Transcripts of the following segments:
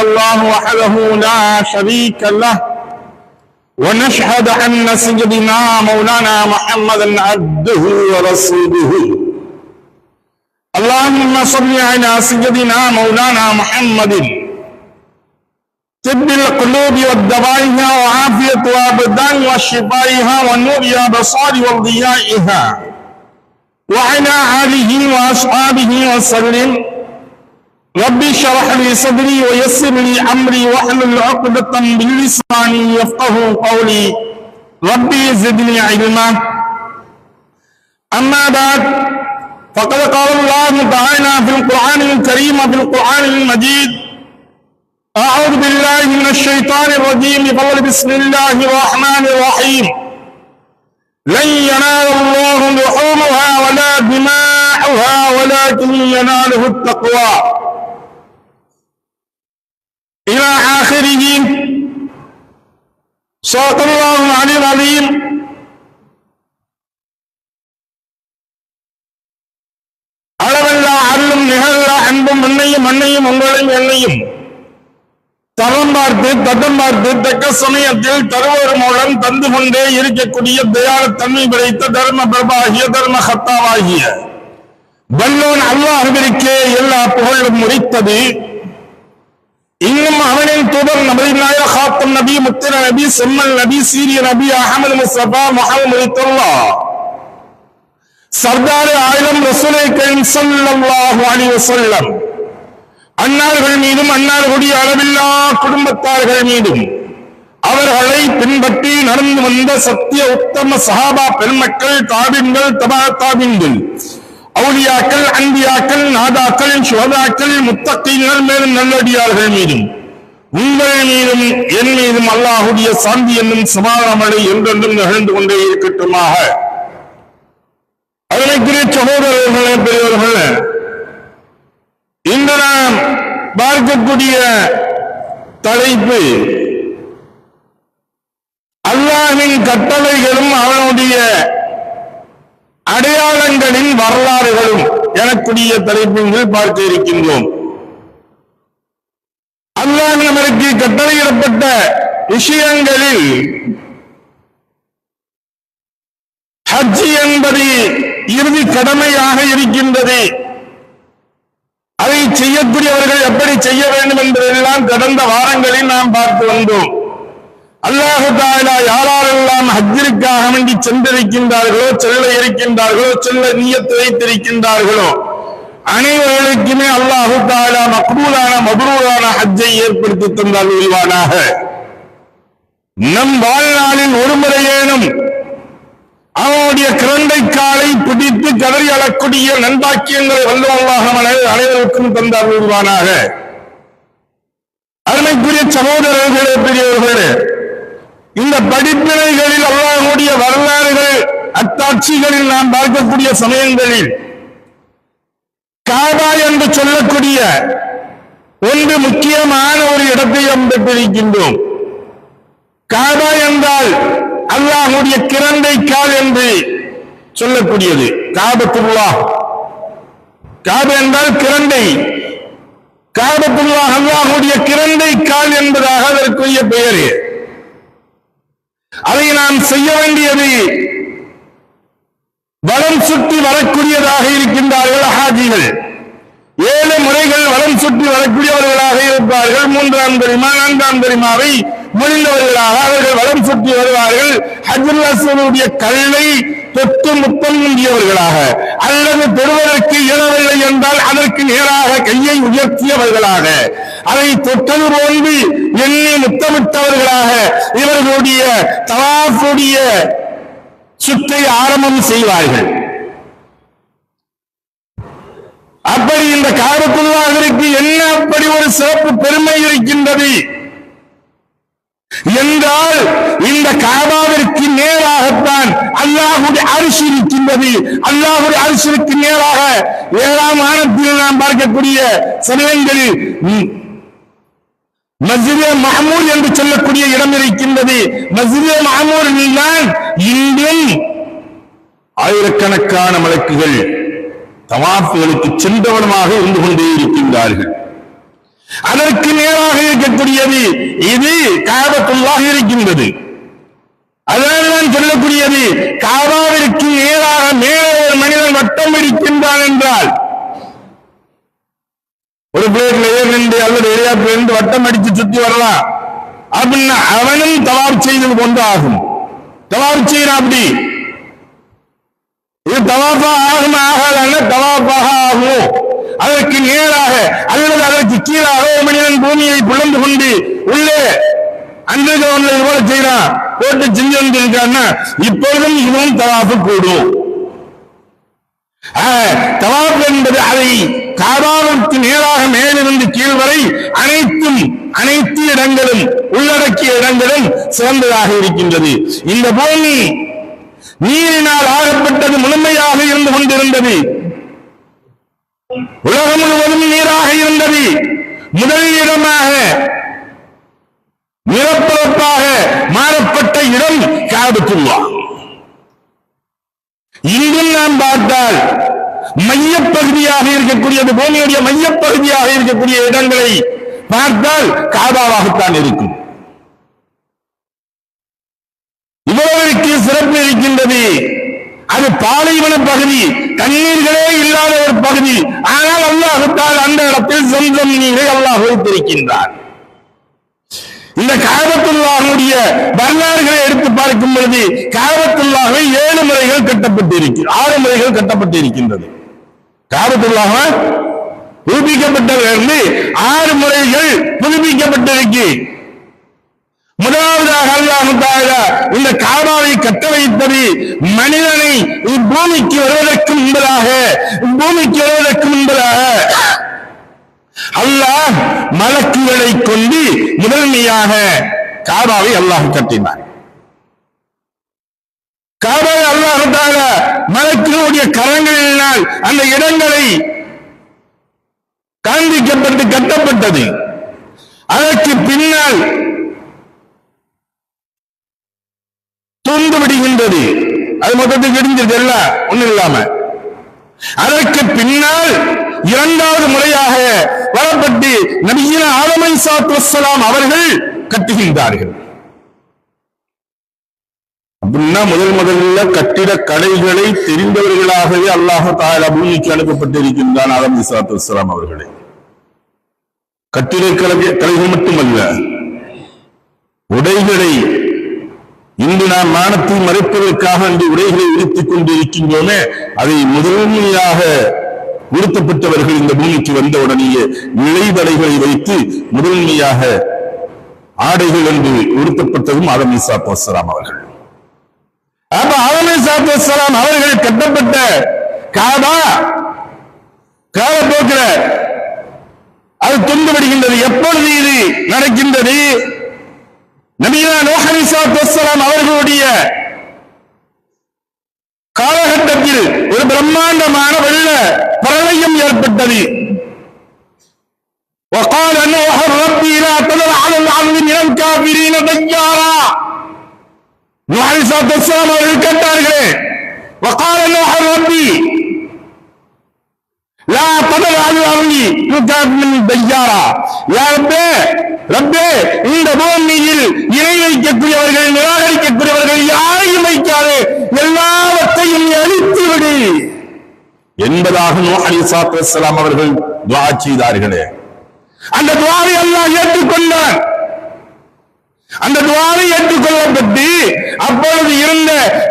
الله وحده لا شريك له ونشهد أن سيدنا مولانا محمدا عبده ورسوله اللهم صل على سيدنا مولانا محمد طب القلوب والدوائها وعافية الأبدان وشفائها ونور الأبصار وضيائها وعلى آله وأصحابه وسلم ربي اشرح لي صدري ويسر لي أمري واحلل عقدة من لساني يفقهوا قولي ربي زدني علما أما بعد فقد قال الله تعالى في القرآن الكريم في القرآن المجيد أعوذ بالله من الشيطان الرجيم فقل بسم الله الرحمن الرحيم لن ينال الله لحومها ولا دماؤها ولكن يناله التقوى إلى آخره صدق الله العلي العظيم. அளவல்லா அருளும் நிகழல்லா அன்பும் மண்ணையும் உங்களையும் என்னையும் தரம் பார்த்து தட்டம் பார்த்து தக்க சமயத்தில் தருவோர் மூலம் தந்து கொண்டே இருக்கக்கூடிய தயார தன்மை படைத்த தர்ம பிரபாகிய தர்ம ஹத்தாவாகிய வல்லோன் அல்லாஹ்விற்கே எல்லா புகழும் முடித்தது. இன்னும் அவனின் தூதர் நபி நாயகம் ஹாத்தம் நபி முத்திர நபி செம்மல் நபி சீரிய நபி அஹமது முஸ்தபா முஹம்மது சர்தார் ஆயிரம் ரசூலை கரீம் ஸல்லல்லாஹு அலைஹி வஸல்லம் அன்னார்கள் மீதும் அன்னார்களுடைய அளவில்லா குடும்பத்தார்கள் மீதும் அவர்களை பின்பற்றி நடந்து வந்த சத்திய உத்தம சஹாபா பெருமக்கள் தாபின்கள் தபா தாபின்கள் அவுலியாக்கள் அன்பியாக்கள் நாதாக்கள் சுஹதாக்கள் முத்தகீன்கள் மேலும் நல்லடியார்கள் மீதும் உங்கள் மீதும் என் மீதும் அல்லாஹ்வுடைய சாந்தி என்னும் சமாதானமழை என்றென்றும் நிகழ்ந்து கொண்டே இருக்கட்டுமாக. அதற்குரிய சகோதரர்களே பெரியவர்களே, இன்று நாம் பார்க்கக்கூடிய தலைப்பு அல்லாஹ்வின் கட்டளைகளும் அவனுடைய அடையாளங்களின் வரலாறுகளும் எனக்கூடிய தலைப்பில் பார்க்க இருக்கின்றோம். அல்லாஹ் நமக்கு கட்டளையிடப்பட்ட விஷயங்களில் ஹஜ் என்பது இறுதி கடமையாக இருக்கின்றது. அதை செய்யக்கூடியவர்கள் எப்படி செய்ய வேண்டும் என்பதெல்லாம் கடந்த வாரங்களில் நாம் பார்த்து வந்தோம். அல்லாஹு தஆலா யாரெல்லாம் ஹஜ்ஜிற்காக வேண்டி சென்றிருக்கின்றார்களோ, செல்ல இருக்கின்றார்களோ, செல்ல நியத்து வைத்திருக்கின்றார்களோ அனைவர்களுக்குமே அல்லாஹு தஆலா மக்பூலான மப்ரூரான ஹஜ்ஜை ஏற்படுத்தி தந்தால் உருவானாக. நம் வாழ்நாளில் ஒரு முறையேனும் அவனுடைய கிரண்டை காலை பிடித்து கதறி அழக்கூடிய நன்பாக்கியங்களை வல்லல்லாஹ் அனைவருக்கும் தந்தார் உருவானாக. அருமைக்குரிய சகோதரர்களே பெரியவர்களே, இந்த படிப்பினைகளில் அல்லாஹ்வுடைய வரலாறுகள் அத்தாட்சிகளில் நாம் பார்க்கக்கூடிய சமயங்களில் காபா என்று சொல்லக்கூடிய ஒன்று முக்கியமான ஒரு இடத்தை நாம் பெற்றிருக்கின்றோம். காபா என்றால் அல்லாஹ்வுடைய கிரண்டை கால் என்று சொல்லக்கூடியது. காபத்துல்லாஹ், காபா என்றால் கிரண்டை, காபத்துல்லாஹ் அல்லாஹ்வுடைய கிரண்டை கால் என்பதாக அதற்குரிய பெயர். அதை நாம் செய்ய வேண்டியது வலம் சுற்றி வரக்கூடியதாக இருக்கின்றார்கள் ஹாஜிகள். 7 முறைகள் வலம் சுற்றி வரக்கூடியவர்களாக இருப்பார்கள். 3ஆம் கரிமா 4ஆம் கரிமாவை முடிந்தவர்களாக அவர்கள் வலம் சுற்றி வருவார்கள். ஹஜ்ருல் அஸ்வதுடைய கல்லை தொட்டு முத்தம் முந்தியவர்களாக, அல்லது தொடுவதற்கு இயலவில்லை என்றால் அதற்கு நேராக கையை உயர்த்தியவர்களாக, அதை தொட்டது போன்று எண்ணி முத்தமிட்டவர்களாக இவர்களுடைய தவாஃபுடைய சுற்றை ஆரம்பம் செய்வார்கள். அப்படி இந்த காபத்துல்லாஹ்விற்கு என்ன அப்படி ஒரு சிறப்பு பெருமை இருக்கின்றது என்றால், இந்த காபாவிற்கு நேராகத்தான் அல்லாஹ்வுடைய அர்ஷ் இருக்கின்றது. அல்லாஹ்வுடைய அர்ஷிற்கு நேராக 7ஆம் வானத்தில் நாம் பார்க்கக்கூடிய சமயங்களில் மஸ்ஜிதே மஹ்மூத் என்று சொல்லக்கூடிய இடம் இருக்கின்றது. மஸ்ஜிதே மஹ்மூதில் தான் இன்றும் ஆயிரக்கணக்கான மலக்குகள் தவாஃப்களுக்கு சென்றவனமாக இருந்து கொண்டே இருக்கின்றார்கள். அதற்கு நேராக இருக்கக்கூடியது இது காபத்துல்லாஹ் இருக்கின்றது. அதனால்தான் சொல்லக்கூடியது காபாவிற்கு நேராக மேலே ஒரு மனிதன் வட்டம் இருக்கின்றான் என்றால், ஒரு பிளேட்ல ஏறிண்டு அல்லது ஏரியாத்துல இருந்து வட்டம் அடித்து சுத்தி வரலாம் அப்படின்னா அவனும் தவாப் செய்தது கொண்டு ஆகும். தவாப் செய்யறான், அப்படி இது தவாஃபா ஆகும் ஆகாத தவாஃபாக ஆகும். அதற்கு நேராக அல்லது அதற்கு கீழாக ஒரு மனிதன் பூமியை புலந்து கொண்டு உள்ளே அந்த போல செய்யறான், போட்டு செஞ்சு வந்திருக்கான்னா இப்பொழுதும் இதுவும் தவாஃபு கூடும். தவாஃப் என்பது அதை காபாவுக்கு நேராக மேலிருந்து கீழ் வரை அனைத்து இடங்களும் உள்ளடக்கிய இடங்களும் சிறந்ததாக இருக்கின்றது. இந்த பூமி நீரினால் ஆகப்பட்டது முழுமையாக இருந்து கொண்டிருந்தது. உலகம் முழுவதும் நீராக இருந்தது. முதல் இடமாக நிலப்பரப்பாக மாறப்பட்ட இடம் காபத்துல்லாஹ். இங்கும் நாம் பார்த்தால் மையப்பகுதியாக இருக்கக்கூடியது, பூமியுடைய மையப்பகுதியாக இருக்கக்கூடிய இடங்களை பார்த்தால் காபாவாகத்தான் இருக்கும். இவ்வளவுக்கு சிறப்பு இருக்கின்றது. அது பாலைவன பகுதி, தண்ணீர்களே இல்லாத ஒரு பகுதி. ஆனால் அல்லாஹ் அந்த இடத்தில் ஜம்ஸம் நீரை அல்லாஹ் வைத்திருக்கின்றார். இந்த காபத்துல்லாஹுடைய வரலாறுகளை எடுத்து பார்க்கும் பொழுது காபத்துல்லாஹை 7 முறைகள் கட்டப்பட்டிருக்கு, 6 முறைகள் கட்டப்பட்டிருக்கின்றது. காபத்துல்லாஹ் புதுப்பிக்கப்பட்டதிலிருந்து 6 முறைகள் புதுப்பிக்கப்பட்டிருக்கு. முதலாவதாக அல்லாஹ் தஆலா இந்த காபாவை கட்ட வைத்தது மனிதனை பூமிக்கு வருவதற்கு முன்பதாக அல்லாஹ் மலக்குகளை கொண்டு முதன்மையாக காபாவை அல்லாஹ் கட்டினார். காபாவை அல்லாஹ் தஆலா மலக்குகளுடைய கரங்களினால் அந்த இடங்களை காண்பிக்கப்பட்டு கட்டப்பட்டது. அதற்கு பின்னால் தொந்து விடுகின்றது, அது மொத்தத்துக்கு இடிஞ்சது எல்லாம் ஒண்ணும் இல்லாம. அதற்கு பின்னால் 2வது முறையாக வரப்பட்டு நபியின ஆதம் அலைஹிஸ்ஸலாத்து வஸ்ஸலாம் அவர்கள் கட்டுகின்றார்கள். அப்படின்னா முதல்ல கட்டிட கலைகளை தெரிந்தவர்களாகவே அல்லாஹ் தஆலா பூமிக்கு அனுப்பப்பட்டிருக்கின்றான் ஆதம் அலைஹிஸ்ஸலாத்து வஸ்ஸலாம் அவர்களை. கட்டிட கலைகள் மட்டுமல்ல, உடைகளை இன்று நாம் மானத்தை மறைப்பதற்காக அந்த உடைகளை உடுத்திக் கொண்டிருக்கின்றோமே, அதை முதன்மையாக உடுத்தப்பட்டவர்கள் இந்த பூமிக்கு வந்த உடனேயே நிலைதடைகளை வைத்து முதன்மையாக ஆடைகள் என்று உடுத்தப்பட்டதும் ஆதம் அலைஹிஸ்ஸலாத்து வஸ்ஸலாம் அவர்கள். அப்ப ஆதம் அலைஹிஸ்ஸலாத்து வஸ்ஸலாம் அவர்கள் கட்டப்பட்ட காபா காலப்போக்கிற அது துண்டுபடுகின்றது. எப்பொழுது இது நடக்கின்றது? நபியுல்லாஹ் நூஹ் அலைஹிஸ்ஸலாத்து வஸ்ஸலாம் அவர்களுடைய காலகட்டத்தில் ஒரு பிரம்மாண்டமான வெள்ள பிரளயம் ஏற்பட்டது. وقال نوح ربي لا تذر على الارض من الكافرين ديارا. நூஹ் அலைஹிஸ்ஸலாத்து வஸ்ஸலாம் அவர்கள் கேட்டார்களே, وقال نوح ربي لا تذر على الارض من الكافرين ديارا. யா ரப்பே, இந்த பூமியில் இணை வைக்கக்கூடியவர்கள், நிராகரிக்கக்கூடியவர்கள் யாரையும் வைக்காது, எல்லாவற்றையும் அழித்து விடு என்பதாக நூஹ் அலைஹிஸ்ஸலாத்து வஸ்ஸலாம் அவர்கள் துஆ செய்தார்களே. அந்த துஆவை அல்லாஹ் ஏற்றுக்கொண்டான். அந்த துஆவை ஏற்றுக்கொள்ளப்பட்டு அப்பொழுது இருந்த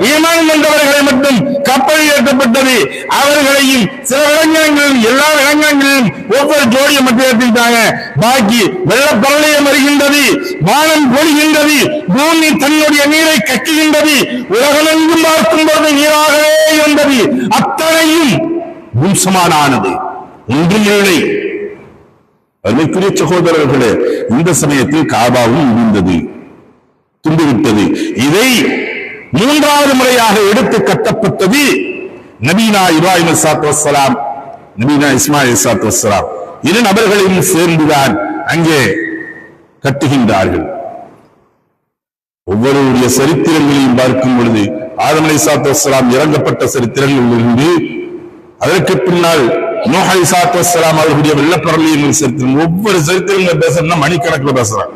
ஈமான் கொண்டவர்களை மட்டும் கப்பலில் ஏற்றப்பட்டது. அவர்களையும் சில விலங்கினங்களிலும் எல்லா விலங்கினங்களிலும் ஒவ்வொரு ஜோடியை மட்டும் ஏற்றிட்டாங்க. பாக்கி வெள்ளப்பரளையம் வருகின்றது, வானம் பொழிகின்றது, பூமி தன்னுடைய நீரை கட்டுகின்றது, உலகமெங்கும் பார்க்கும் பொழுது நீராகவே இருந்தது. அத்தனையும் மோசமானது, ஒன்றும் இல்லை. அதற்குரிய சகோதரர்களே, இந்த சமயத்தில் காபாவும் இருந்தது, துண்டுவிட்டது. இதை 3வது முறையாக எடுத்து கட்டப்பட்டது நபீனா இப்ராஹிம் அலைஹிஸ்ஸலாத்து வஸ்ஸலாம், நபீனா இஸ்மாயில் அலைஹிஸ்ஸலாத்து வஸ்ஸலாம் 2 நபர்களையும் சேர்ந்துதான் அங்கே கட்டுகின்றார்கள். ஒவ்வொருடைய சரித்திரங்களையும் பார்க்கும் பொழுது ஆதம் அலைஹிஸ்ஸலாத்து வஸ்ஸலாம் இறங்கப்பட்ட சரித்திரங்களிலிருந்து அதற்கு பின்னால் நூஹ் அலைஹிஸ்ஸலாத்து வஸ்ஸலாம் அவர்களுடைய வெள்ளப்பரளியின் சரித்திரம், ஒவ்வொரு சரித்திரங்கள் பேசணும்னா மணிக்கணக்கில் பேசுறாங்க.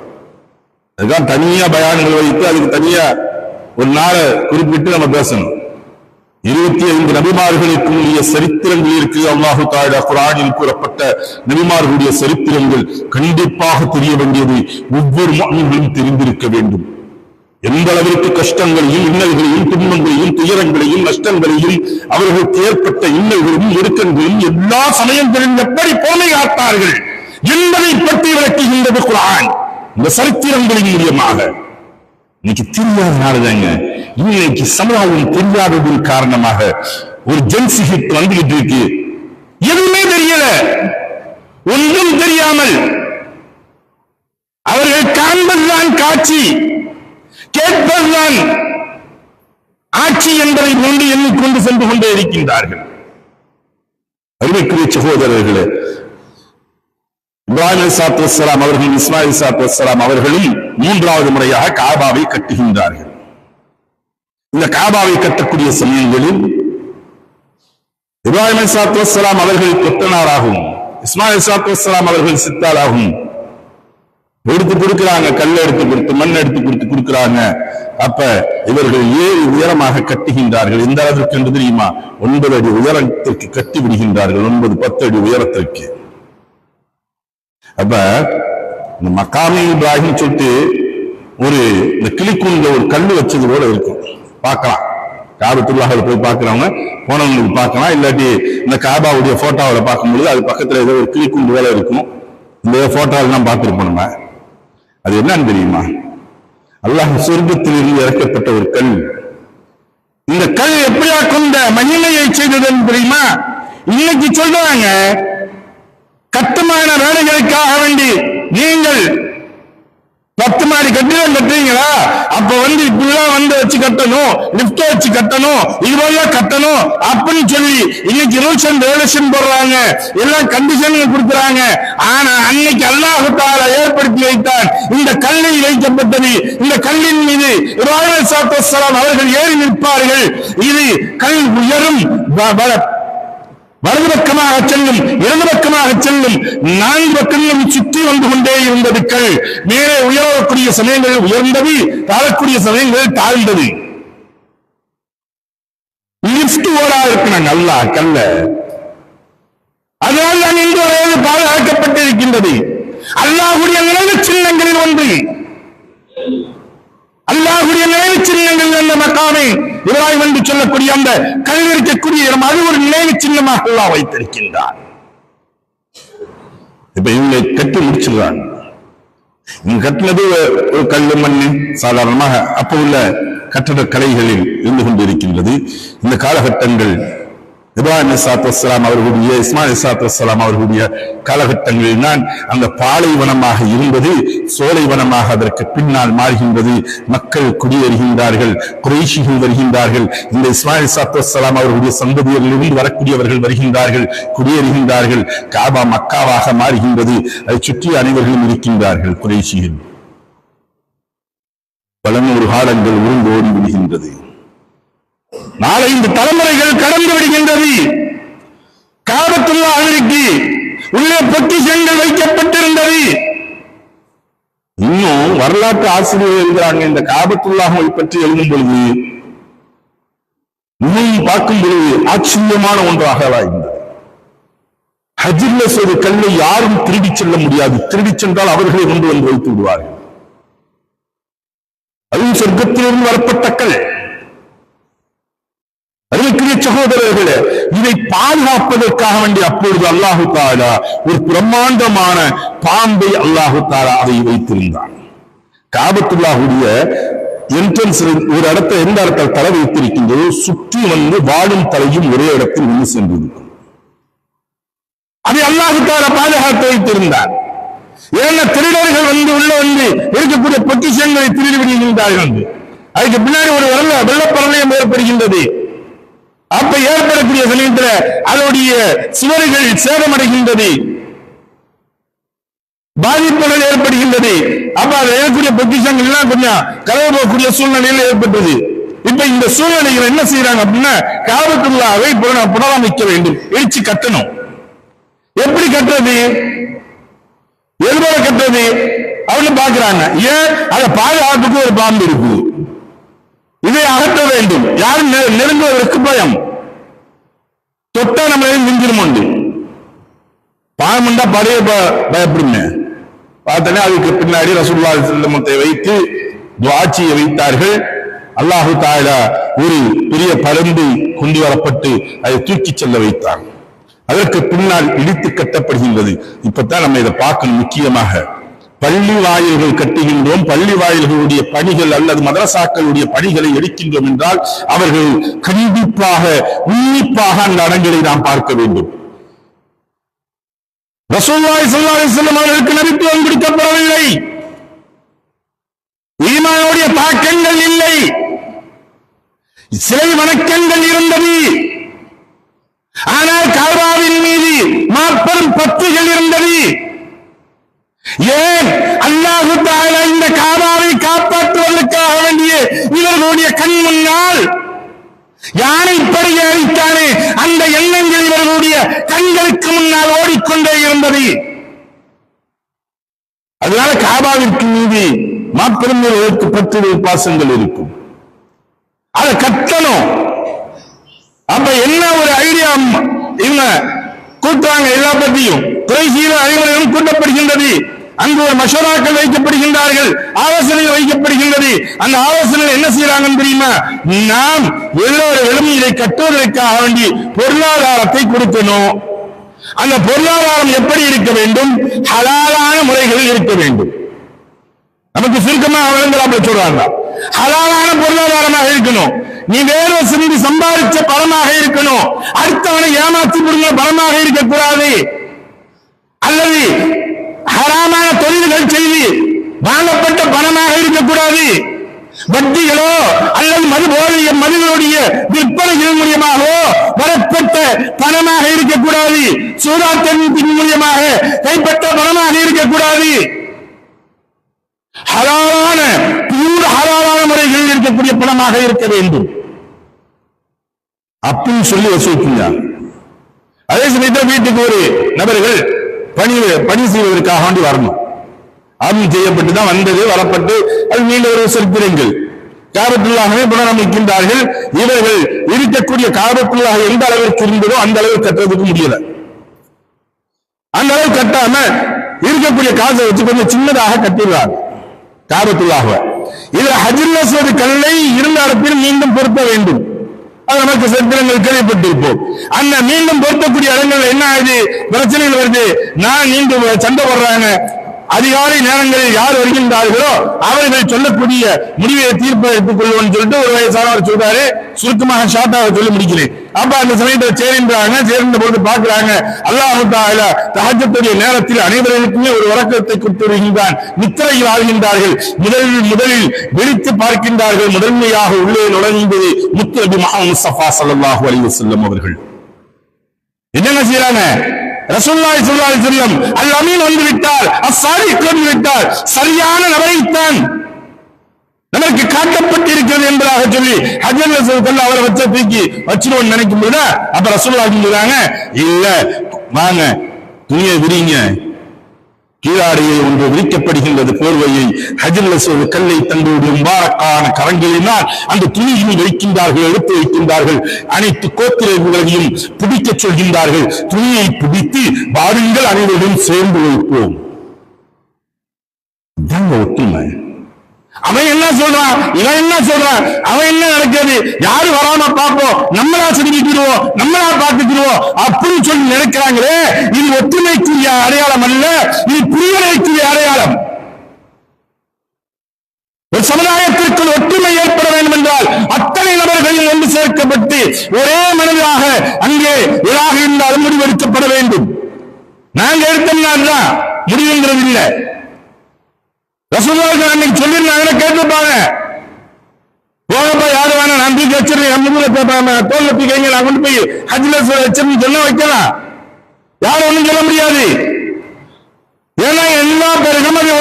அதுதான் தனியா பயான்கள் வைத்து அதுக்கு தனியா ஒரு நாளை குறிப்பிட்டு நம்ம பேசணும். 25 நபிமார்களுக்கு உரிய சரித்திரங்கள் இருக்கு. அல்லாஹு தஆலா குர்ஆனில் கூறப்பட்ட நபிமார்களுடைய சரித்திரங்கள் கண்டிப்பாக தெரிய வேண்டியது ஒவ்வொரு முஃமினும் தெரிந்திருக்க வேண்டும். எந்த அளவிற்கு கஷ்டங்களையும் இன்னல்களையும் துன்பங்களையும் துயரங்களையும் நஷ்டங்களையும் அவர்களுக்கு ஏற்பட்ட இன்னல்களையும் இறுக்கங்களையும் எல்லா சமயங்களிலும் எப்படி பொறுமை காத்தார்கள் என்பதை பற்றி விளக்குகின்றது குர்ஆன் இந்த சரித்திரங்களின் மூலமாக. இன்னைக்கு தெரியாத நாடுதாங்க, இன்னைக்கு சமுதாயம் தெரியாததின் காரணமாக ஒரு ஜென்சி ஹிட் வந்துகிட்டு இருக்கு. எதுவுமே தெரியல, ஒன்றும் தெரியாமல் அவர்கள் காண்பதுதான் காட்சி, கேட்பதுதான் ஆட்சி என்பதை கொண்டு எண்ணிக்கொண்டு சென்று கொண்டே இருக்கின்றார்கள். அருமைக்குரிய சகோதரர்களே, இப்ராஹிம் அலைஹிஸ்ஸலாத்து வஸ்ஸலாம் அவர்களும் இஸ்மாயில் அலைஹிஸ்ஸலாத்து வஸ்ஸலாம் அவர்களும் 3வது முறையாக காபாவை கட்டுகின்றார்கள். இந்த காபாவை கட்டக்கூடிய சமயங்களில் இப்ராஹிம் அலைஹிஸ்ஸலாத்து வஸ்ஸலாம் அவர்கள் கொத்தனாராகவும் இஸ்மாயில் அலைஹிஸ்ஸலாத்து வஸ்ஸலாம் அவர்கள் சித்தாராகவும் எடுத்து கொடுக்கிறாங்க. கல் எடுத்து கொடுத்து மண் எடுத்து கொடுத்து கொடுக்கிறாங்க. அப்ப இவர்கள் 7 உயரமாக கட்டுகின்றார்கள். எந்த அளவிற்கு என்று தெரியுமா? 9 அடி உயரத்திற்கு கட்டி விடுகின்றார்கள். 9-10 அடி உயரத்திற்கு. அப்ப இந்த மக்காமே இப்ராஹிம் சொல்லிட்டு ஒரு இந்த கிளிக்குண்ட ஒரு கல்லு வச்சது போல இருக்கும், பார்க்கலாம். காபத்துல்லாஹ்ல போய் பார்க்கிறவங்க போனவங்களுக்கு பார்க்கலாம். இல்லாட்டி இந்த காபாவுடைய போட்டோவில் பார்க்கும்போது அது பக்கத்துல ஏதோ ஒரு கிளிக்குண்டு போல இருக்கும். இந்த போட்டோவெல்லாம் பார்த்திருப்போம் நம்ம. அது என்னன்னு தெரியுமா? அல்லாஹ் சொர்க்கத்திலிருந்து இறக்கப்பட்ட ஒரு கல். இந்த கல் எப்படியா கொண்ட மகிமையை செய்ததுன்னு தெரியுமா? இன்னைக்கு சொல்றாங்க கட்டுமான வேலைகளுக்காக வேண்டி நீங்கள் 10 மாடி கட்டிடம் கட்டுறீங்களா, அப்ப இப்படிலாம் வச்சு கட்டணும், லிப்ட் வச்சு கட்டணும், இதுவரையா கட்டணும் அப்படின்னு சொல்லி இன்னைக்கு ரூல்ஸ் அண்ட் ரெகுலேஷன் போடுறாங்க, எல்லாம் கண்டிஷன் கொடுக்குறாங்க. ஆனா அன்னைக்கு அல்லாஹ் தஆலா ஏற்படுத்தி வைத்தான் இந்த கல்லில் வைக்கப்பட்டது. இந்த கல்லின் மீது இப்ராஹிம் அலைஹிஸ்ஸலாத்து வஸ்ஸலாம் அவர்கள் ஏறி நிற்பார்கள். இது கல் உயரும், வலது பக்கமாக செல்லும், இடது பக்கமாக செல்லும், 4 பக்கங்களும் சுற்றி வந்து கொண்டே இருந்தது கல். மேலே உயரக்கூடிய சமயங்களில் உயர்ந்தது, தாழக்கூடிய சமயங்களில் தாழ்ந்தது. லிப்ட் ஓடா இருக்கிறாங்க அல்லாஹ் கல்ல. அதனால் தான் இன்று வரை பாதுகாக்கப்பட்டிருக்கின்றது. அல்லாஹ்வுடைய நினைவு சின்னங்களில் ஒன்று, அல்லாஹ்வுடைய நினைவு சின்னங்கள் அந்த மக்காமே இப்ராஹிம் என்று சொல்லக்கூடிய அந்த கல் இருக்கக்கூடிய இடம், அது ஒரு நினைவு சின்னமாக அல்லாஹ் வைத்திருக்கின்றார். இப்ப இவங்களை கட்டி முடிச்சிருக்காங்க. இங்க கட்டினது ஒரு கல்லு மண்ணு சாதாரணமாக அப்ப உள்ள கட்டட கலைகளில் இருந்து கொண்டிருக்கின்றது. இந்த காலகட்டங்கள் இப்ராஹிம் அலைஹிஸ்ஸலாத்து வஸ்ஸலாம் அவர்களுடைய இஸ்மாயில் அலைஹிஸ்ஸலாத்து வஸ்ஸலாம் அவர்களுடைய காலகட்டங்களில் தான் அந்த பாலைவனமாக இருந்தது சோலைவனமாக அதற்கு பின்னால் மாறுகின்றது. மக்கள் குடியேறுகின்றார்கள், குறைஷிகள் வருகின்றார்கள். இந்த இஸ்மாயில் அலைஹிஸ்ஸலாத்து வஸ்ஸலாம் அவர்களுடைய சந்ததியிலிருந்து வரக்கூடியவர்கள் வருகின்றார்கள், குடியேறுகின்றார்கள். காபா மக்காவாக மாறுகின்றது. அதை சுற்றி அனைவர்களும் இருக்கின்றார்கள் குறைஷிகள். பல 100 காலங்கள் உருண்டு ஓடி விடுகின்றது. 4-5 தலைமுறைகள் கடந்து விடுகின்றது. காபத்துல்லாஹ்விற்கு உள்ளே பொக்கிஷங்கள் வைக்கப்பட்டிருந்தது. இன்னும் வரலாற்று ஆசிரியர்கள் எழுதுகிறாங்க, இந்த காபத்துல்லாஹை பற்றி எழுதும் பொழுது இன்னும் பார்க்கும் பொழுது ஆச்சரியமான ஒன்றாக இருந்தது. ஹஜ்ர்ல செய்த கல்லை யாரும் திருடி செல்ல முடியாது. திருடி சென்றால் அவர்களை கொண்டு வந்து வைத்து விடுவார்கள். அதுவும் சொர்க்கத்திலிருந்து வரப்பட்ட கல். அருமைக்குரிய சகோதரர்களே, இதை பாதுகாப்பதற்காக வேண்டிய அப்பொழுது அல்லாஹு தஆலா ஒரு பிரம்மாண்டமான பாம்பை அல்லாஹு தஆலா அதை வைத்திருந்தான். காபத்துல்லாஹுடைய என்ட்ரன்ஸ் ஒரு இடத்தை எந்த இடத்தில் தலை வைத்திருக்கின்றதோ சுற்றி வாழும் தலையும் ஒரே இடத்தில் ஒன்று சென்றிருக்கும். அதை அல்லாஹு தஆலா பாதுகாத்து வைத்திருந்தார். ஏன்னா திருடர்கள் உள்ள இருக்கக்கூடிய பொக்கிஷங்களை திருடி விடுகின்றார்கள். அதுக்கு பின்னாடி ஒரு வெள்ளப்பரவயம் ஏற்படுகின்றது. அப்ப ஏற்படக்கூடிய சமயத்தில் அதனுடைய சுவர்கள் சேதமடைகின்றது, பாதிப்புகள் ஏற்படுகின்றது. அப்ப அது ஏற்படக்கூடிய பொக்கிஷங்கள் எல்லாம் கொஞ்சம் கலவு போகக்கூடிய சூழ்நிலையில் ஏற்பட்டது. இப்ப இந்த சூழ்நிலைகள் என்ன செய்யறாங்க அப்படின்னா காபத்துல்லாஹை புனரமைக்க வேண்டும், இடிச்சு கட்டணும். எப்படி கட்டுறது, எதுபோல கட்டுறது அப்படின்னு பாக்குறாங்க. ஏன் அதை பாதுகாப்புக்கு ஒரு பாம்பு இருக்குது, இதை அகற்ற வேண்டும். யாரும் நெருங்குவதற்கு பயம், தொட்டா நம்மளே மிஞ்சிரும் உண்டு. பாம்புண்டா படைய பயப்படுங்க. பார்த்தனே அதுக்கு பின்னாடி ரசூலுல்லாஹி ஸல்லல்லாஹு அலைஹி வஸல்லம் வைத்து துஆச்சியை வைத்தார்கள். அல்லாஹு தஆலா ஒரு பெரிய பருந்து கொண்டு வரப்பட்டு அதை தூக்கி செல்ல வைத்தாங்க. அதற்கு பின்னால் இடித்து கட்டப்படுகின்றது. இப்பதான் நம்ம இதை பார்க்கணும். முக்கியமாக பள்ளி வாயில்கள் கட்டுகின்றோம், பள்ளி வாயில்களுடைய பணிகள் அல்லது மதரசாக்களுடைய பணிகளை எடுக்கின்றோம் என்றால் அவர்கள் கண்டிப்பாக உன்னிப்பாக அந்த அடங்களை நாம் பார்க்க வேண்டும். ரசூலுல்லாஹி ஸல்லல்லாஹு அலைஹி வஸல்லம் அவர்களுக்கு நபித்துவம் கொடுக்கப்படவில்லை, ஈமானுடைய தாக்கங்கள் இல்லை, சிலை வணக்கங்கள் இருந்தது. ஆனால் காபாவின் மீது மாபெரும் பற்றுகள் இருந்தது. ஏன்? அல்லாஹு தஆலா இந்த காபாவை காப்பாற்றுவதற்காக வேண்டிய இவர்களுடைய கண் முன்னால் யானை படையை அளித்தானே, அந்த எண்ணங்கள் இவர்களுடைய கண்களுக்கு முன்னால் ஓடிக்கொண்டே இருந்தது. அதனால காபாவிற்கு மீது மாபெரும் பற்று பாசங்கள் இருக்கும். அதை கட்டணும். அப்ப என்ன ஒரு ஐடியா இவங்க கூட்டுறாங்க, எல்லா பற்றியும் குறைசீல அறிவுரைகளும் கூட்டப்படுகின்றது. அங்கு ஒரு மஷராக்கள் வைக்கப்படுகின்றார்கள், ஆலோசனைகள் வைக்கப்படுகின்றது. அந்த ஆலோசனைகள் என்ன செய்யறாங்கன்னு தெரியுமா? நாம் எல்லோரும் இதை கட்டுவதற்காக வேண்டி பொருளாதாரத்தை கொடுக்கணும். அந்த பொருளாதாரம் எப்படி இருக்க வேண்டும்? ஹலாலான முறைகளில் இருக்க வேண்டும். நமக்கு சுருக்கமாக வழங்கலாம் சொல்றாங்க, ஹலாலான பொருளாதாரமாக இருக்கணும். நீ வேறு சிறிது சம்பாதிச்ச பணமாக இருக்கணும், அடுத்தவனை ஏமாற்றி புரிஞ்ச பணமாக இருக்கக்கூடாது. அல்லது ஹராமான தொழில்கள் செய்து வாங்கப்பட்ட பணமாக இருக்கக்கூடாது. வட்டிகளோ அல்லது மதுகளுடைய விற்பனைகள் மூலியமாகவோ வரப்பட்ட பணமாக இருக்கக்கூடாது. சூதாட்டத்தின் மூலியமாக கைப்பற்ற பணமாக இருக்கக்கூடாது. ஹலாலான முறைகளில் இருக்கக்கூடிய பணமாக இருக்க வேண்டும் அப்படின்னு சொல்லி வசூலிக்குங்க. அதே சமயத்தில் வீட்டுக்கு ஒரு நபர்கள் பணி செய்வதற்காக வேண்டி வரணும். ஆர்வம் செய்யப்பட்டுதான் வந்தது, வரப்பட்டு அது நீண்ட ஒரு சரித்திரங்கள். காபத்துல்லாஹ்வை புனரமைக்கின்றார்கள். இவர்கள் இருக்கக்கூடிய காபத்துல்லாஹ் எந்த அளவிற்கு இருந்ததோ அந்த அளவுக்கு கட்டுறதுக்கு முடியல. அந்த அளவு கட்டாம இருக்கக்கூடிய காசை வச்சு கொஞ்சம் சின்னதாக கட்டிடுறாங்க காபத்துல்லாஹ்வை. இதுல ஹஜ்ருல் அஸ்வத் கல்லை இருந்த இடத்தில் மீண்டும் பொருத்த வேண்டும். அது நமக்கு சரித்திரங்கள் கேள்விப்பட்டிருப்போம். அந்த மீண்டும் பொருத்தக்கூடிய இடங்கள் என்ன ஆகுது, பிரச்சனைகள் வருது. நான் மீண்டும் சண்டை போடுறாங்க. அதிகாலை நேரங்களில் யார் வருகின்றார்களோ அவர்கள் சொல்லக்கூடிய முடிவை தீர்ப்பை எடுத்துக் கொள்வோம்னு சொல்லிட்டு ஒரு வயசானவர் சொல்றாரு. சுருக்கமாக ஷார்ட்டாக சொல்லி முடிக்கிறேன். அப்ப அந்த சமயத்தில் சேர்ந்த பொழுது பார்க்கிறாங்க, அல்லாஹ் தஆலா தஹஜ்ஜுடைய நேரத்தில் அனைவருக்குமே ஒரு உறக்கத்தை கொடுத்து வருகின்றான். நித்திரையில் ஆழ்கின்றார்கள். முதலில் விழித்து பார்க்கின்றார்கள். முதன்மையாக உள்ளே நுழைந்தது முத்து முஹம்மது முஸ்தபா ஸல்லல்லாஹு அலைஹி வஸல்லம் அவர்கள். என்னென்ன செய்யறாங்க? ரசூலுல்லாஹி ஸல்லல்லாஹு அலைஹி வஸல்லம் அல் அமீன் வந்து விட்டார், அஸ்ஸாதிக் வந்து விட்டார், சரியான நபரைத்தான் நமக்கு காட்டப்பட்டிருக்கிறது என்பதாக சொல்லி ஹஜ்ருல் அஸ்வத் அவரை வச்ச தூக்கி வச்சிருவோம் நினைக்கும் போது அப்ப ரசூலுல்லாஹி சொல்றாங்க, இல்ல வாங்க துணியை விரிங்க. கீழாடையை ஒன்று விரிக்கப்படுகின்றது, போர்வையை. ஹஜ்ருல் அஸ்வத் கல்லை தங்களுடைய முபாரக்கான கரங்களினால் அந்த துணியை வைக்கின்றார்கள், எடுத்து வைக்கின்றார்கள். அனைத்து கோத்திரங்களையும் பிடிக்க சொல்கின்றார்கள். துணியை பிடித்து வாருங்கள் அனைவரும் சேர்ந்து வைப்போம். ஒற்றுமை. அவன் என்ன சொல்றான், இவன் என்ன சொல்றான், அவன் என்ன நடக்கிறது, யாரு வராம பார்ப்போம், நம்மளா செதுக்கிடுவோம், நம்மளா பார்த்துக்கிடுவோம் அப்படின்னு சொல்லி நினைக்கிறாங்களே. இது ஒற்றுமைக்குரிய அடையாளம் அல்ல, இது புரியலைக்குரிய அடையாளம். ஒரு சமுதாயத்திற்குள் ஒற்றுமை ஏற்பட வேண்டும் என்றால் அத்தனை நபர்கள் ஒன்று சேர்க்கப்பட்டு ஒரே மனதாக அங்கே எதாக இருந்தாலும் முடிவெடுக்கப்பட வேண்டும். நாங்க எடுத்தோம்னா முடிவுங்கிறது இல்லை. ரசூலுல்லாஹி அன்னைக்கு சொல்லிருந்தாங்க, கேட்டுப்பாங்க. போகப்பா யாரு வேணா நான் தூக்கி வச்சிருக்கேன், தோல்ல தூக்கிங்க, நான் கொண்டு போய் ஹஜ்ருல் அஸ்வத் வச்சிருந்து சொல்ல வைக்கலாம். யாரும் ஒண்ணும் சொல்ல முடியாது. ஏன்னா எல்லா பேருக்கும் அதை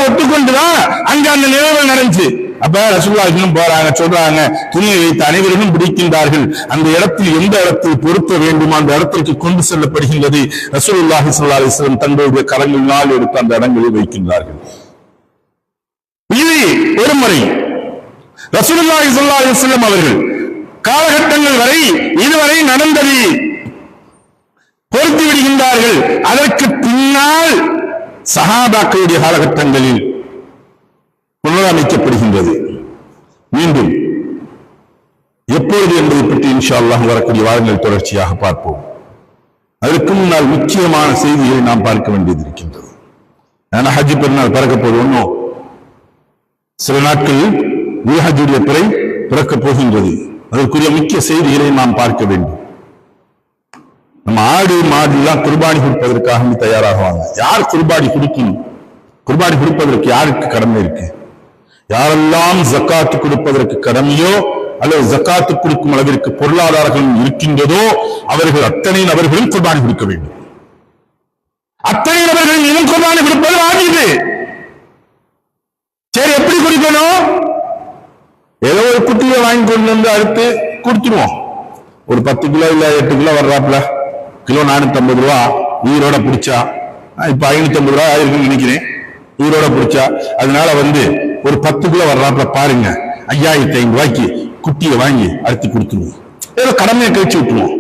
ஒட்டுக்கொண்டுதான் அங்க அந்த நிகழ்வுகள் நடந்துச்சு. அப்ப ரசூலுல்லாஹி போறாங்க, சொல்றாங்க, துணியை வைத்து அனைவரும் பிடிக்கின்றார்கள். அந்த இடத்தில் எந்த இடத்தில் பொருத்த வேண்டும் அந்த இடத்திற்கு கொண்டு செல்லப்படுகின்றது. ரசூலுல்லாஹி ஸல்லல்லாஹு அலைஹி வஸல்லம் தங்களுடைய கரங்களினால் எடுத்து அந்த இடங்களில் வைக்கின்றார்கள். இது ஒரு முறை. ரசூலுல்லாஹி ஸல்லல்லாஹு அலைஹி வஸல்லம் அவர்கள் காலகட்டங்கள் வரை இதுவரை நடந்தது பொருத்தி விடுகின்றார்கள். அதற்கு பின்னால் சஹாபாக்களுடைய காலகட்டங்களில் புனரமைக்கப்படுகின்றது. மீண்டும் எப்பொழுது என்பதை பற்றி இன்ஷா அல்லாஹ் வரக்கூடிய வாரங்கள் தொடர்ச்சியாக பார்ப்போம். அதற்கு முன்னால் முக்கியமான செய்திகளை நாம் பார்க்க வேண்டியது இருக்கின்றது. ஏன்னா ஹஜ் பெருநாள் பிறக்க போது ஒன்றும் சில நாட்களில் ஹஜ்ஜுடைய பிறை பிறக்கப் போகின்றது. அதற்குரிய முக்கிய செய்திகளை நாம் பார்க்க வேண்டும். நம்ம ஆடு மாடு எல்லாம் குர்பானி கொடுப்பதற்காக தயாராகுவாங்க. யார் குர்பானி கொடுக்கணும்? குர்பானி கொடுப்பதற்கு யாருக்கு கடமை இருக்கு? யாரெல்லாம் ஜக்காத்து கொடுப்பதற்கு கடமையோ அல்லது ஜக்காத்து கொடுக்கும் அளவிற்கு பொருளாதாரம் இருக்கின்றதோ அவர்கள் அத்தனை நபர்களும் குர்பானி கொடுக்க வேண்டும். அத்தனை நபர்கள் இன்னும் குர்பானி கொடுப்பது வாஜிபு. சரி, எப்படி குடிக்கணும்? ஏதோ ஒரு குட்டியை வாங்கி கொண்டு வந்து அறுத்து கொடுத்துருவோம். ஒரு 10 கிலோ இல்ல 8 கிலோ வர்றாப்புல, கிலோ 450 ரூபா உயிரோட பிடிச்சா, இப்ப 550 ரூபா ஆயிருக்குன்னு நினைக்கிறேன், உயிரோட பிடிச்சா. அதனால ஒரு 10 கிலோ வர்றாப்புல பாருங்க, 5500 ரூபாய்க்கு குட்டியை வாங்கி அறுத்து கொடுத்துருவோம். ஏதோ கடமையை கழிச்சு விட்டுருவோம்.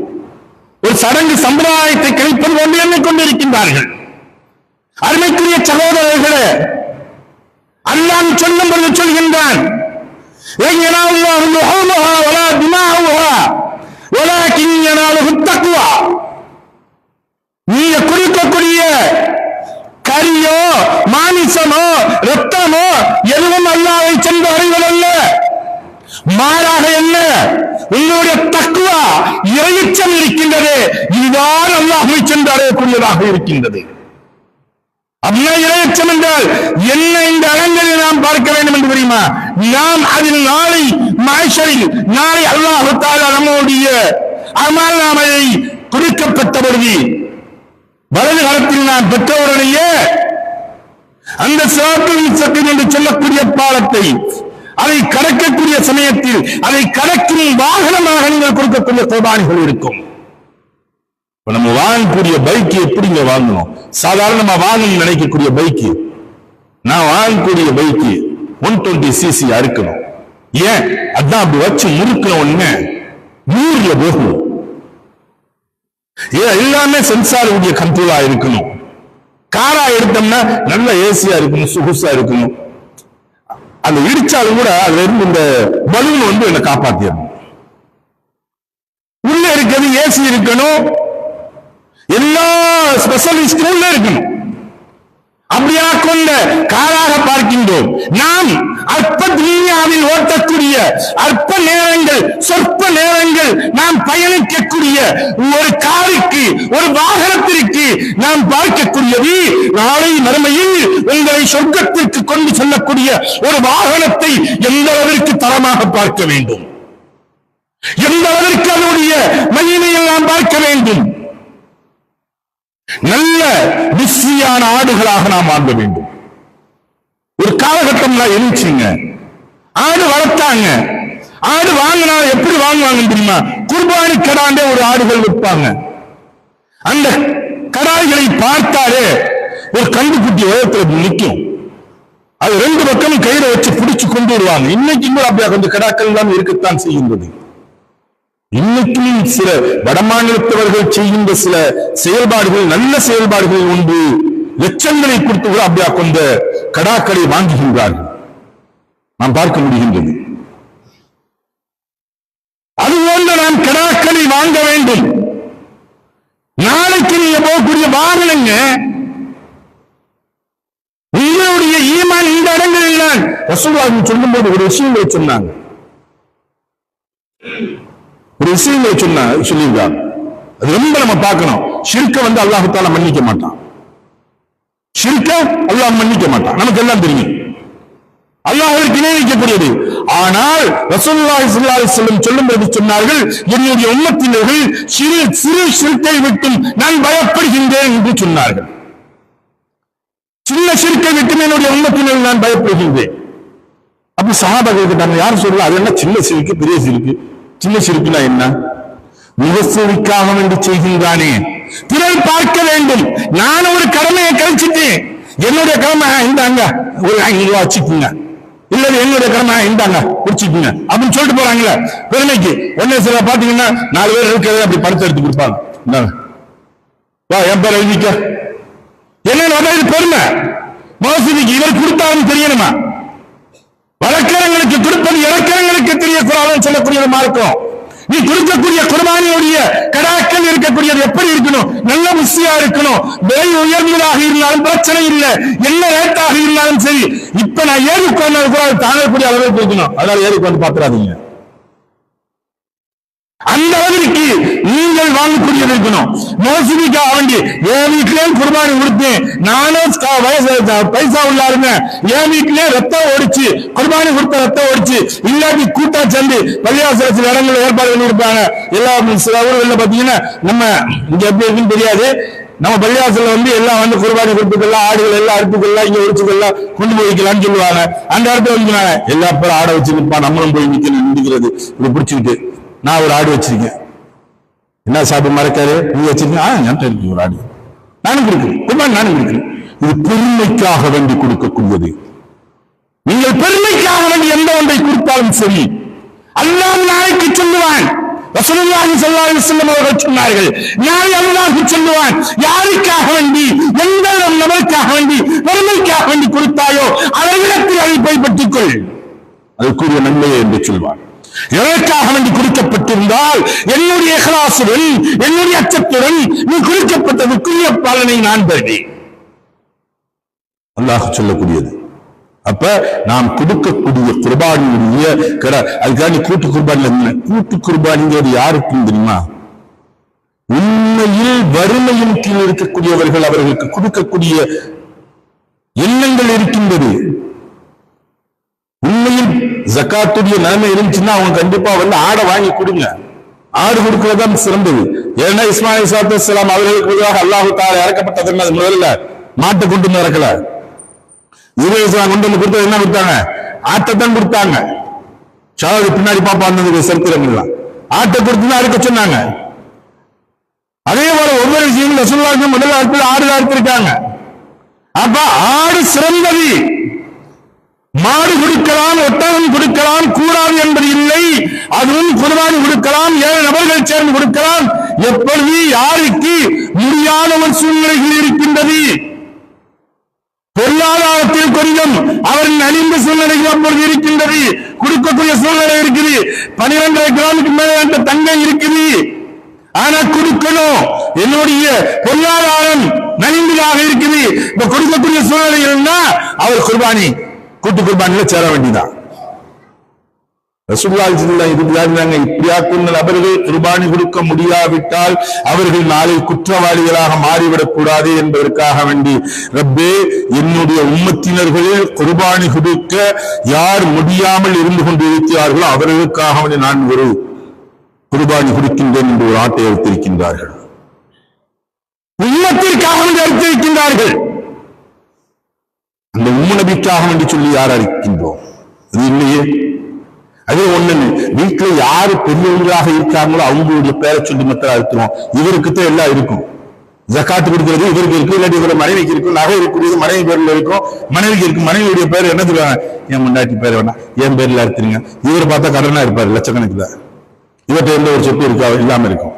ஒரு சடங்கு சம்பிரதாயத்தை கழிப்பது கொண்டு எண்ணிக்கொண்டிருக்கின்றார்கள். அருமைக்குரிய சகோதரர்களே, அல்லாஹ் சொல்லும் பொழுது சொல்கின்றான், நீங்க குடிக்கக்கூடிய கரியோ மாமிசமோ ரத்தமோ எதுவும் அல்லாஹ்வை சென்று அறிவதல்ல. மாறாக என்ன? உங்களுடைய தக்வா இறையச்சம் இருக்கின்றது. இதுதான் அல்லாஹ்வை சென்று அடையக்கூடியதாக இருக்கின்றது. அப்படின்னா இறையச்சம் என்றால் என்ன? இந்த அலங்களை நாம் பார்க்க வேண்டும் என்று தெரியுமா? நாம் அதில் நாளை மஹ்ஷரில் நாளை அல்லாஹ் தஆலா நம்முடைய அமல் நாமையை குறிக்கப்பட்ட பொழுது வலது கரத்தில் நாம் பெற்றவுடனேயே அந்த சிராத்துல் முஸ்தகீம் என்று சொல்லக்கூடிய பாலத்தை அதை கடக்கக்கூடிய சமயத்தில் அதை கடக்கும் வாகனமாக நீங்கள் கொடுக்கக்கூடிய குர்பானிகள் இருக்கும். நம்ம வாங்கக்கூடிய பைக் எப்படிங்க வாங்கணும்? சாதாரணமா வாங்கணும்னு நினைக்கக்கூடிய பைக்கு, நான் வாங்கக்கூடிய பைக்கு 120cc இருக்கணும். ஏன்? அதான் அப்படி வச்சு முறுக்கின உடனே 100ல போகணும். எல்லாமே சென்சார் உடைய கண்ட்ரோலா இருக்கணும். காரா எடுத்தோம்னா நல்ல ஏசியா இருக்கணும், சொகுசா இருக்கணும். அந்த இடிச்சாலும் கூட அதுல இருந்து இந்த பலூன் என்ன காப்பாத்திடணும். உள்ள இருக்கிறது ஏசி இருக்கணும், எல்லா ஸ்பெஷலிஸ்டும் உள்ள இருக்கணும். அப்படியா கொண்ட காராக பார்க்கின்றோம். நாம் அற்ப துன்யாவில் ஓட்டக்கூடிய அற்ப நேரங்கள், சொற்ப நேரங்கள் நாம் பயணிக்கக்கூடிய ஒரு காருக்கு, ஒரு வாகனத்திற்கு நாம் பார்க்கக்கூடியது நாளை மறுமையில் உங்களை சொர்க்கத்திற்கு கொண்டு செல்லக்கூடிய ஒரு வாகனத்தை எந்த அளவிற்கு தரமாக பார்க்க வேண்டும், எந்த அளவிற்கு அதனுடைய மகிமையை நாம் பார்க்க வேண்டும். நல்ல பிஸியான ஆடுகளாக நாம் வாங்க வேண்டும். ஒரு காலகட்டம்ல இருந்துச்சுங்க, ஆடு வளர்த்தாங்க. ஆடு வாங்கினா எப்படி வாங்குவாங்க தெரியுமா? குர்பானி கடாண்டே ஒரு ஆடுகள் விற்பாங்க. அந்த கடாய்களை பார்த்தாலே ஒரு கண்டுக்குட்டி உயரத்தில் நிற்கும். அது 2 பக்கமும் கையில வச்சு பிடிச்சு கொண்டு வருவாங்க. இன்னைக்கு கூட அப்படியே கொஞ்சம் கடாக்கள் தான் இருக்கத்தான் செய்கின்றது. இன்னைக்கும் சில வடமாநிலத்தவர்கள் செய்கின்ற சில செயல்பாடுகள், நல்ல செயல்பாடுகள் உண்டு. லட்சங்களை கொடுத்து கூட அப்படியா கொண்ட கடாக்களை வாங்குகின்றார்கள், நாம் பார்க்க முடிகின்றது. அதுபோன்ற நாம் கடாக்களை வாங்க வேண்டும். நாளைக்கு நீங்க போகக்கூடிய வாகனங்க உங்களுடைய ஈமான் இந்த இடங்களில் தான். ரசூலுல்லாஹி சொல்லும் போது ஒரு விஷயங்களை சொன்னாங்க, ஒரு விஷயங்களை சொல்லியிருக்காங்க. அது ரொம்ப நம்ம பார்க்கணும். ஷிர்க அல்லாஹ் தஆலா மன்னிக்க மாட்டான். ஷிர்க அல்லாஹ் மன்னிக்க மாட்டான், நமக்கு எல்லாம் தெரியும். அல்லாஹ்விற்கு இணை வைக்கக்கூடியது. ஆனால் ரசூலுல்லாஹி ஸல்லல்லாஹு அலைஹி வஸல்லம் சொல்லும்போது சொன்னார்கள், என்னுடைய உம்மத்தினர்கள் சிறு ஷிர்கை விட்டும் நான் பயப்படுகின்றேன் என்று சொன்னார்கள். சின்ன ஷிர்கை விட்டும் என்னுடைய உம்மத்தினர்கள் நான் பயப்படுகின்றேன். அப்ப அப்ப சஹாபாக்கள் கேட்டாங்க, யாரும் சொல்லல, அது என்ன சின்ன சிரிக்கு பெரிய சிரிக்கு? சின்ன சிரிக்குனா என்ன? முகஸ்துதிக்காக வேண்டி செய்கின்றானே, பிறர் பார்க்க வேண்டும். நான் ஒரு கடமையை கழிச்சிட்டேன், என்னுடைய கடமை இந்தாங்க ஒரு 500 ரூபாய் வச்சுக்குங்க, இல்ல என்னுடைய கடமை இந்தாங்க குடிச்சுக்குங்க அப்படின்னு சொல்லிட்டு போறாங்களே பெருமைக்கு. ஒன்னே சில பாத்தீங்கன்னா 4 பேர் இருக்கிறத அப்படி படத்தை எடுத்து கொடுப்பாங்க, இந்தாங்க வா என் பேர் எழுதிக்க. என்ன பெருமை? மோசடிக்கு இவர் கொடுத்தாலும் தெரியணுமா? வழக்கரங்களுக்கு கொடுப்பது இலக்கணங்களுக்கு தெரியக்கூடாதுன்னு சொல்லக்கூடிய மார்க்கம். நீ கொடுக்கக்கூடிய குர்பானியுடைய கடாக்கள் இருக்கக்கூடியது எப்படி இருக்கணும்? நல்ல முசியா இருக்கணும். விலை உயர்ந்ததாக இருந்தாலும் பிரச்சனை இல்லை, என்ன ரேட்டாக இருந்தாலும் சரி. இப்ப நான் ஏறிக்கொண்டு கூட தாங்கக்கூடிய அளவுக்கு இருக்கணும், அதனால ஏறிக்கொண்டு பாத்துறாதீங்க. அந்த அளவிற்கு நீங்கள் வாங்கக்கூடியது இருக்கணும். மோசடிக்காக வேண்டி என் வீட்டிலே குர்பானி கொடுத்தேன், நானே பைசா உள்ளாருங்க, என் வீட்டிலே ரத்தம் ஓடிச்சு, குர்பானி கொடுத்த ரத்தம் ஓடிச்சு, இல்லாட்டி கூட்டா சேர்ந்து பள்ளிவாசல சில இடங்கள் ஏற்பாடு பண்ணியிருப்பாங்க. எல்லா சில ஊர்களில் பாத்தீங்கன்னா நம்ம இங்க எப்படி இருக்குன்னு தெரியாது, நம்ம பள்ளிவாசல எல்லாம் குர்பானி கொடுத்துக்கலாம், ஆடுகள் எல்லாம் அறுப்புக்கெல்லாம் இங்க ஒழிச்சுக்கெல்லாம் கொண்டு போய் வைக்கலாம்னு சொல்லுவாங்க. அந்த இடத்துல வைக்கிறாங்க, எல்லா பேரும் ஆடை வச்சுருப்பா, நம்மளும் போய் நிற்கிறது இப்படி பிடிச்சிருக்கு. நான் ஒரு ஆடு வச்சிருக்கேன், என்ன சாப்பிட்டு மறக்காரு நீ வச்சிருக்கேன், ஒரு ஆடு நானும் கொடுக்கிறேன், நானும் கொடுக்கிறேன். இது பெருமைக்காக வேண்டி கொடுக்கக்கூடியது. நீங்கள் பெருமைக்காக வேண்டி எந்த ஒன்றை கொடுத்தாலும் சரி, அல்லாஹ் நாளைக்கு சொல்லுவான். ரசூலுல்லாஹி ஸல்லல்லாஹு அலைஹி வஸல்லம் அவர்கள் சொன்னார்கள், நாளை அல்லாஹ் சொல்லுவான், யாருக்காக வேண்டி எந்த நபருக்காக வேண்டி பெருமைக்காக வேண்டி கொடுத்தாயோ அவர்களிடத்தில் அதை போய் பெற்றுக்கொள், அதற்குரிய நன்மையை என்று சொல்வான். எதற்காக வேண்டி குறிக்கப்பட்டிருந்தால் என்னுடைய இஹ்லாசுடன் என்னுடைய அச்சத்துடன் நீ குறிக்கப்பட்டதற்குரிய பலனை நான் பெறுவேன், அல்லாஹ் சொல்லக்கூடியது. அப்ப நாம் கொடுக்கக்கூடிய குர்பானியுடைய அதுக்காண்டி கூட்டு குர்பானி, கூட்டு குர்பானிங்கிறது யாருக்கும் தெரியுமா? உண்மையில் வறுமையின் கீழ் இருக்கக்கூடியவர்கள், அவர்களுக்கு கொடுக்கக்கூடிய எண்ணங்கள் இருக்கின்றது. உண்மையில் ஜக்காத்துடைய நிலைமை இருந்துச்சுன்னா அவங்க கண்டிப்பா ஆடை வாங்கி கொடுங்க, ஆடு கொடுக்கிறதான் சிறந்தது. ஏன்னா இஸ்மாயில் ஸலாம் அவர்களுக்கு பொதுவாக அல்லாஹ் தஆலா இறக்கப்பட்டது அது முதல்ல மாட்டை கொண்டு வந்து இறக்கல, இஸ்மாயில் கொண்டு வந்து கொடுத்தது என்ன கொடுத்தாங்க? ஆட்டைத்தான் கொடுத்தாங்க. சாவது பின்னாடி பாப்பா அந்த சரித்திரம் எல்லாம் ஆட்டை கொடுத்துதான் அறுக்க சொன்னாங்க. அதே போல ஒவ்வொரு விஷயங்களும் ரசூலுல்லாஹி முதல்ல அறுத்து ஆடு அறுத்திருக்காங்க. அப்ப ஆடு சிறந்தது. மாடு கொடுக்கலாம், ஒட்டகம் கொடுக்கலாம், கூடாது என்பது இல்லை. அதுவும் குர்பானி கொடுக்கலாம், 7 நபர்கள் சேர்ந்து கொடுக்கலாம். எப்பொழுது யாருக்கு முடியாத ஒரு சூழ்நிலைகள் இருக்கின்றது, பொருளாதாரத்தில் கொஞ்சம் அவரின் அழிந்த சூழ்நிலைகள் அப்பொழுது இருக்கின்றது, கொடுக்கக்கூடிய சூழ்நிலை இருக்குது. 12 கிராமுக்கு மேல தங்கம் இருக்குது, ஆனா கொடுக்கணும், என்னுடைய பொருளாதாரம் நலிந்ததாக இருக்குது. இப்ப கொடுக்கக்கூடிய சூழ்நிலை இருந்தா அவர் குர்பானி கூட்டு குர்பானில சேர வேண்டியதான். ரசூலுல்லாஹி இப்படியாக்குள்ள நபர்கள் குர்பானி கொடுக்க முடியாவிட்டால் அவர்கள் நாளை குற்றவாளிகளாக மாறிவிடக் கூடாது என்பதற்காக வேண்டி, ரப்பே என்னுடைய உம்மத்தினர்களில் குர்பானி கொடுக்க யார் முடியாமல் இருந்து கொண்டிருக்கிறார்களோ அவர்களுக்காக வேண்டி நான் ஒரு குர்பானி கொடுக்கின்றேன் என்று ஒரு ஆட்டை எடுத்திருக்கின்றார்கள். உம்மத்திற்காக வேண்டி எடுத்திருக்கின்றார்கள். அந்த உம்மு நபிக்காக வேண்டி சொல்லி யார் அழைக்கின்றோம்? அது இல்லையே. அதே ஒண்ணு, வீட்டுல யாரு பெரியவங்களாக இருக்காங்களோ அவங்களுடைய பேரை சொல்லி மட்டும் அழுத்துறோம். இவருக்குத்தான் எல்லாம் இருக்கும். ஜக்காத்து கொடுக்கிறது இவருக்கு இருக்கு, இல்லாட்டி இவர மனைவிக்கு இருக்கும், நகை இருக்கக்கூடியது மனைவி பேர்ல இருக்கும், மனைவிக்கு இருக்கும். மனைவியுடைய பேர் என்ன சொல்லுவாங்க? என் முன்னாடி பேர் வேணாம், என் பேர்ல அறுத்துருங்க. இவர் பார்த்தா கடனா இருப்பாரு லட்சக்கணக்கில், இவர்கிட்ட எந்த ஒரு சொத்து இருக்கா இல்லாம இருக்கும்.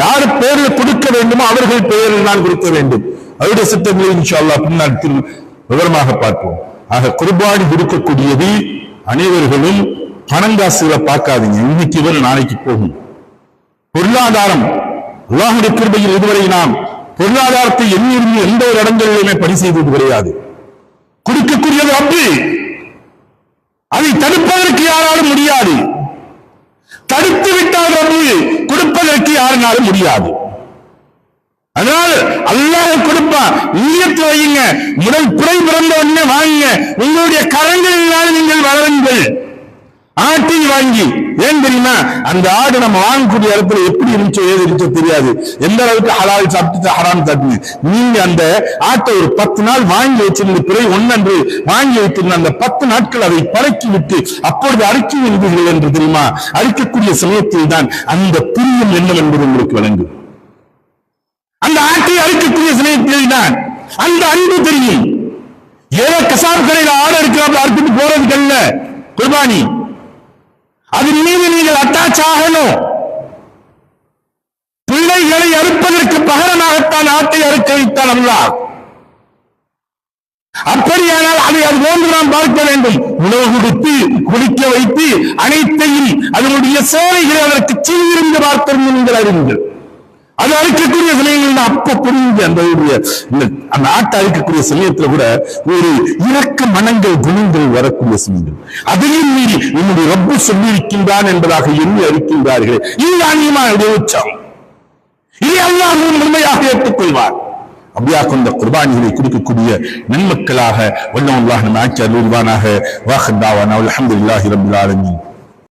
யாரு பேர்ல கொடுக்க வேண்டுமோ அவர்கள் பெயரில் நான் கொடுக்க வேண்டும். அவருடைய சித்தங்களை இன்ஷா அல்லாஹ் பின்னால் விவரமாக பார்ப்போம். ஆக குர்பானி கொடுக்கக்கூடியது அனைவர்களும் பணங்காசுகளை பார்க்காதீங்க. இன்னைக்கு இவர் நாளைக்கு போகும். பொருளாதாரம் அல்லாஹ்வுடைய கிருபையில் இதுவரை நாம் பொருளாதாரத்தை எண்ணிருந்து எந்த ஒரு இடங்களிலுமே பணி செய்தது கிடையாது. கொடுக்கக்கூடியது அப்படி அதை தடுப்பதற்கு யாராலும் முடியாது. தடுத்து விட்டால் ரப்பு கொடுப்பதற்கு யாருனாலும் முடியாது. அதனால் அல்லாஹ் கொடுப்பான், நீயத்து வையுங்க. முதல் புரை பிறந்த உடனே வாங்குங்க. உங்களுடைய கரங்களினால் நீங்கள் வளருங்கள். ஆட்டை வாங்கி, ஏன் தெரியுமா, அந்த ஆடு நம்ம வாங்கக்கூடிய இடத்துல எப்படி இருந்துச்சோ ஏது இருந்துச்சோ தெரியாது, எந்த அளவுக்கு ஹலால் சாப்பிட்டு ஹராம் சாப்பிட்டு. நீங்க அந்த ஆட்டை ஒரு 10 நாள் வாங்கி வச்சிருந்த பிறகு ஒன்னன்று வாங்கி வைத்திருந்த அந்த 10 நாட்கள் அதை பறக்கி விட்டு அப்பொழுது அறுக்கி விடுவீர்கள் என்று தெரியுமா? அறுக்கக்கூடிய சமயத்தில் தான் அந்த பிரியம் என்னவென்பது உங்களுக்கு விளங்கும். அந்த ஆட்டை அறுக்கக்கூடிய சமயத்தில் தான் அந்த அன்பு தெரியும். ஏதோ கசாப் கடையில் ஆடு இருக்கிறார்கள் அறுத்துட்டு போறதுக்கு அல்ல குர்பானி, அதன் மீது நீங்கள் அட்டாச் ஆகணும். பிள்ளைகளை அறுப்பதற்கு பகரமாகத்தான் ஆட்டை அறுக்க வைத்தான் அல்லாஹ். அப்படியானால் அதை அது போன்று நாம் பார்க்க வேண்டும். உணவு கொடுத்து குடிக்க வைத்து அனைத்தையும் அதனுடைய சேவைகளை அதற்கு சீர்ந்து பார்த்திருந்து நீங்கள் அறிவுங்கள். அது அழிக்கக்கூடிய சமயங்கள் அப்ப புரிஞ்சு அந்த ஆட்டை அழிக்கக்கூடிய சமயத்துல கூட ஒரு இரக்க மனங்கள் குணங்கள் வரக்கூடிய சமயங்கள். அதையும் மீறி நம்முடைய ரப்பு சொல்லியிருக்கின்றான் என்பதாக எண்ணி அறிக்கின்றார்கள். இது அந்நியமான உச்சம். இதை அல்லாஹ் முழுமையாக ஏற்றுக்கொள்வார். அப்படியாக கொண்ட குர்பானிகளை கொடுக்கக்கூடிய நன்மக்களாக வல்லல்லாஹ் நம்ம ஆட்சி அருள்வானாக. வாஹ் தாவானா அல்ஹம்துலில்லாஹி ரப்பில் ஆலமீன்.